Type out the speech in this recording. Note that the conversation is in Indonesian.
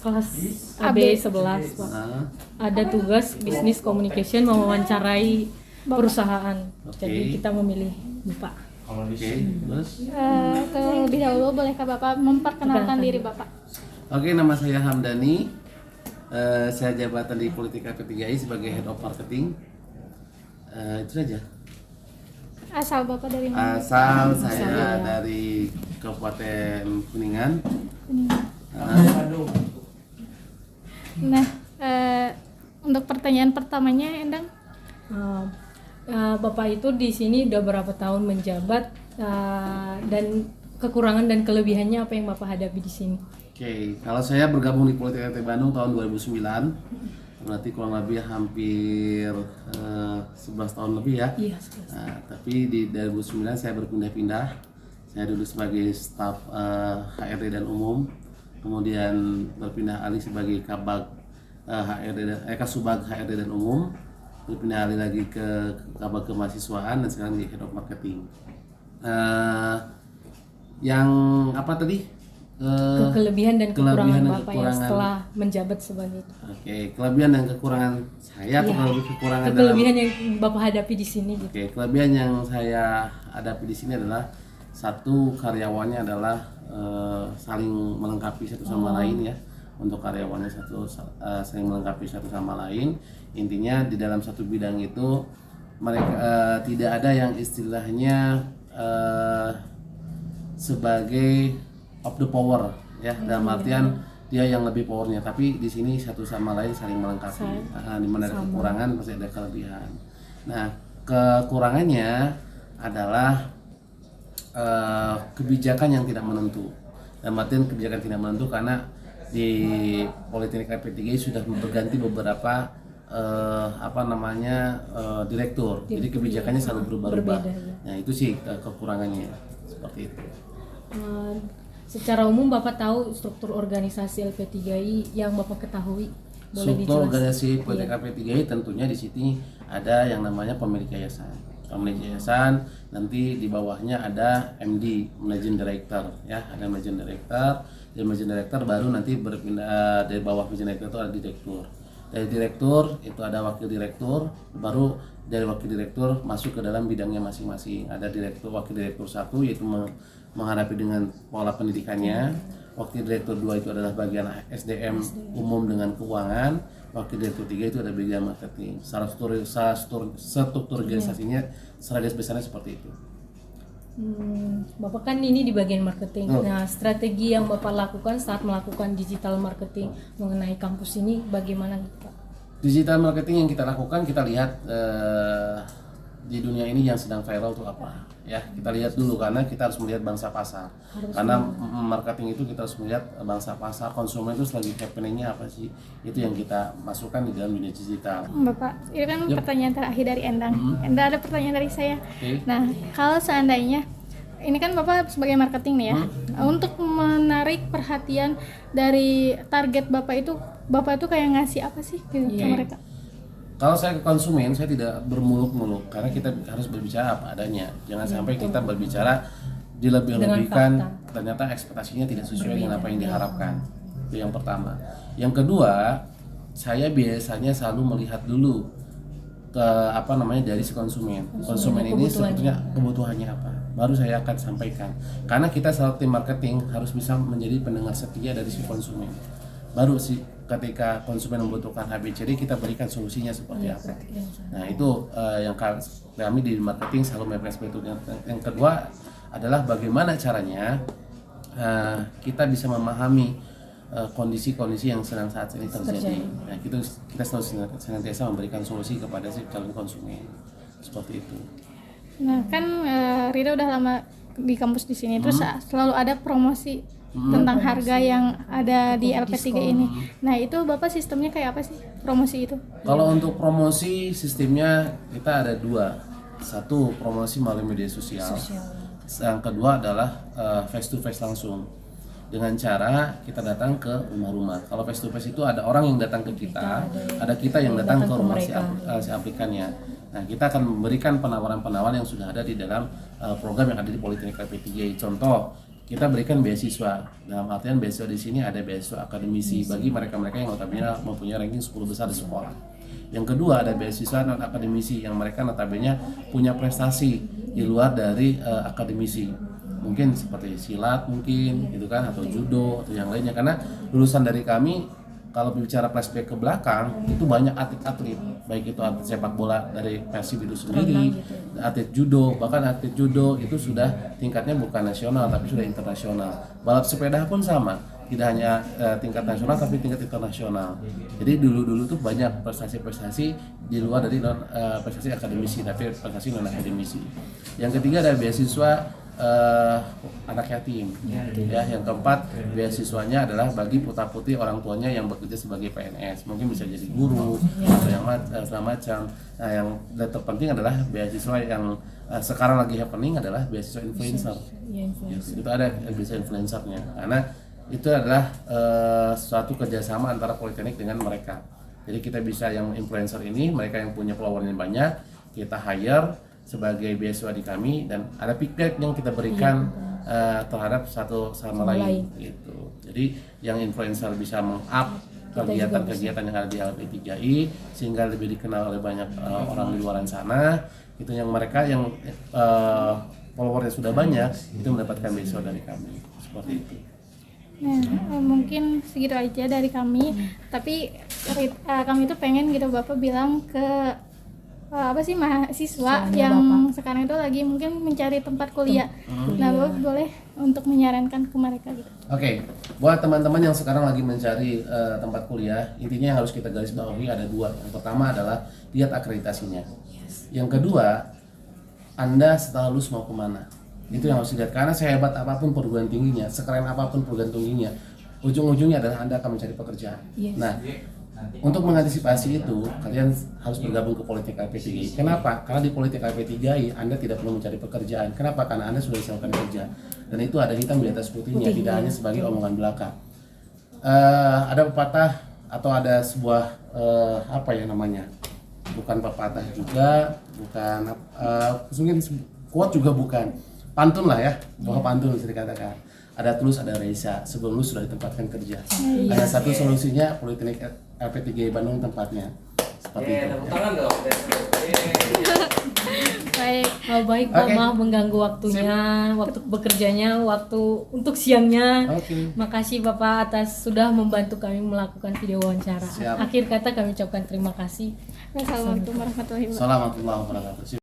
kelas AB 11 Pak. Ada tugas bisnis communication mewawancarai perusahaan. Jadi kita memilih Bapak. Terus? Terlebih dahulu bolehkah Bapak memperkenalkan diri Bapak? Oke, nama saya Hamdani. Saya jabatan di Politika P3I sebagai Head of Marketing. Itu saja. Asal Bapak dari mana? Asal saya dari Kabupaten Kuningan. Nah, untuk pertanyaan pertamanya, Endang. Bapak itu di sini udah berapa tahun menjabat, dan kekurangan dan kelebihannya apa yang Bapak hadapi di sini? Oke, kalau saya bergabung di Politika Kota Bandung tahun 2009, berarti kurang lebih hampir 11 tahun lebih ya. Iya, 11. Nah, tapi di 2009 saya berpindah-pindah. Saya dulu sebagai staf HRD dan umum, kemudian berpindah alih sebagai Kabag Kasubag HRD dan umum, berpindah alih lagi ke Kabag Kemahasiswaan, dan sekarang di Head of Marketing. Yang apa tadi? Kelebihan dan kekurangan dan Bapak ya setelah menjabat sebagai itu. Oke, kelebihan dan kekurangan saya atau lebih kekurangan kelebihan yang Bapak hadapi di sini gitu. Oke, kelebihan yang saya hadapi di sini adalah satu, karyawannya adalah saling melengkapi satu sama lain ya. Untuk karyawannya saling melengkapi satu sama lain. Intinya di dalam satu bidang itu mereka tidak ada yang istilahnya sebagai of the power ya, dalam artian dia yang lebih powernya, tapi di sini satu sama lain saling melengkapi. Di mana ada kekurangan pasti ada kelebihan. Nah, kekurangannya adalah kebijakan yang tidak menentu. Dalam artian kebijakan tidak menentu karena di Politika P3I sudah berganti beberapa direktur. Jadi kebijakannya selalu berubah-ubah. Nah, itu sih kekurangannya seperti itu. Secara umum Bapak tahu struktur organisasi LP3I yang Bapak ketahui? Boleh Struktur dijelaskan? organisasi Politika P3I tentunya di sini ada yang namanya pemilik yayasan. Pemilik yayasan nanti di bawahnya ada MD, Managing Director ya, ada Managing Director. Dari Managing Director baru nanti berpindah dari bawah Managing Director itu ada direktur. Dari direktur itu ada wakil direktur, baru dari wakil direktur masuk ke dalam bidangnya masing-masing. Ada direktur, wakil direktur 1 yaitu menghadapi dengan pola pendidikannya. Wakil direktur 2 itu adalah bagian SDM umum dengan keuangan. Wakil direktur 3 itu ada bagian marketing. Struktur organisasinya secara garis besarnya seperti itu. Bapak kan ini di bagian marketing. Nah, strategi yang Bapak lakukan saat melakukan digital marketing mengenai kampus ini bagaimana Pak? Digital marketing yang kita lakukan, kita lihat di dunia ini yang sedang viral itu apa ya, kita lihat dulu karena kita harus melihat bangsa pasar. Karena marketing itu kita harus melihat bangsa pasar, konsumen itu lagi happeningnya apa sih, itu yang kita masukkan di dalam dunia digital. Bapak, ini kan pertanyaan terakhir dari Endang. Endang, ada pertanyaan dari saya. Okay. Nah, kalau seandainya ini kan Bapak sebagai marketing nih ya, untuk menarik perhatian dari target Bapak itu kayak ngasih apa sih ke mereka? Kalau saya ke konsumen, saya tidak bermuluk-muluk karena kita harus berbicara apa adanya. Jangan sampai kita berbicara dilebih-lebihkan, ternyata ekspektasinya tidak sesuai dengan apa yang diharapkan. Itu yang pertama. Yang kedua, saya biasanya selalu melihat dulu ke dari si konsumen. Konsumen ini sebetulnya kebutuhannya apa. Baru saya akan sampaikan. Karena kita selalu tim marketing harus bisa menjadi pendengar setia dari si konsumen. Baru sih ketika konsumen membutuhkan ABCD, kita berikan solusinya seperti apa. Nah, itu yang kami di marketing selalu melakukan itu. Yang kedua adalah bagaimana caranya kita bisa memahami kondisi-kondisi yang sedang saat ini terjadi. Nah, kita selalu senantiasa memberikan solusi kepada si calon konsumen seperti itu. Nah, kan Rida udah lama di kampus di sini, terus selalu ada promosi tentang harga yang ada di LP3 ini. Nah, itu Bapak sistemnya kayak apa sih promosi itu? Kalau untuk promosi sistemnya kita ada dua. Satu, promosi melalui media sosial. Yang kedua adalah face to face langsung. Dengan cara kita datang ke rumah-rumah. Kalau face to face itu ada orang yang datang ke kita, ada kita yang datang ke rumah si aplikannya. Nah, kita akan memberikan penawaran-penawaran yang sudah ada di dalam program yang ada di Politika P3I. Contoh, kita berikan beasiswa. Dalam artian beasiswa di sini ada beasiswa akademisi bagi mereka-mereka yang notabene mempunyai ranking 10 besar di sekolah. Yang kedua ada beasiswa non akademisi yang mereka notabene punya prestasi di luar dari akademisi. Mungkin seperti silat mungkin gitu kan, atau judo atau yang lainnya, karena lulusan dari kami kalau bicara flashback ke belakang itu banyak atlet-atlet, baik itu atlet sepak bola dari Persib itu sendiri, atlet judo, bahkan atlet judo itu sudah tingkatnya bukan nasional tapi sudah internasional. Balap sepeda pun sama, tidak hanya tingkat nasional tapi tingkat internasional. Jadi dulu tuh banyak prestasi-prestasi di luar dari prestasi akademisi, tapi prestasi non akademisi. Yang ketiga ada beasiswa anak yatim. Ya, yang keempat beasiswanya adalah bagi putra-putri orang tuanya yang bekerja sebagai PNS, mungkin bisa jadi guru atau yang segala macam. Nah, yang terpenting adalah beasiswa yang sekarang lagi happening adalah beasiswa influencer. Yes, itu ada beasiswa influencernya, karena itu adalah suatu kerjasama antara politeknik dengan mereka. Jadi kita bisa yang influencer ini, mereka yang punya followernya banyak, kita hire sebagai beasiswa di kami, dan ada feedback yang kita berikan terhadap satu sama lain gitu. Jadi yang influencer bisa meng-up kegiatan-kegiatan yang ada di LP3I sehingga lebih dikenal oleh banyak orang di luar sana. Itu yang mereka yang followernya sudah banyak itu mendapatkan beasiswa dari kami, seperti itu. Nah, mungkin segitu aja dari kami. Tapi kami itu pengen gitu Bapak bilang ke apa sih mahasiswa yang sekarang itu lagi mungkin mencari tempat kuliah. Nah, Bapak boleh untuk menyarankan ke mereka gitu. Oke, buat teman-teman yang sekarang lagi mencari tempat kuliah, intinya yang harus kita garis bawahi ada dua. Yang pertama adalah lihat akreditasinya. Yang kedua, Anda setelah lulus mau kemana? Itu yang harus dilihat, karena sehebat apapun perguruan tingginya, sekeren apapun perguruan tingginya, ujung-ujungnya adalah Anda akan mencari pekerjaan. Nah, untuk mengantisipasi itu, kalian harus bergabung ke Politeknik LP3I. Kenapa? Karena di Politeknik LP3I Anda tidak perlu mencari pekerjaan. Kenapa? Karena Anda sudah siapkan kerja. Dan itu ada hitam di atas putihnya, tidak hanya sebagai omongan belaka. Ada pepatah atau ada sebuah apa ya namanya? Bukan pepatah juga, bukan mungkin quote juga bukan. Pantun lah ya, bahwa pantun bisa dikatakan. Ada tulus, ada Reza, sebelum lu sudah ditempatkan kerja. Ada satu solusinya, Politeknik LP3I Bandung tempatnya. Seperti itu. Baik. Pak, maaf mengganggu waktunya, waktu bekerjanya, waktu untuk siangnya. Makasih Bapak atas sudah membantu kami melakukan video wawancara. Akhir kata kami ucapkan terima kasih. Wassalamualaikum warahmatullahi wabarakatuh. Assalamualaikum warahmatullahi wabarakatuh.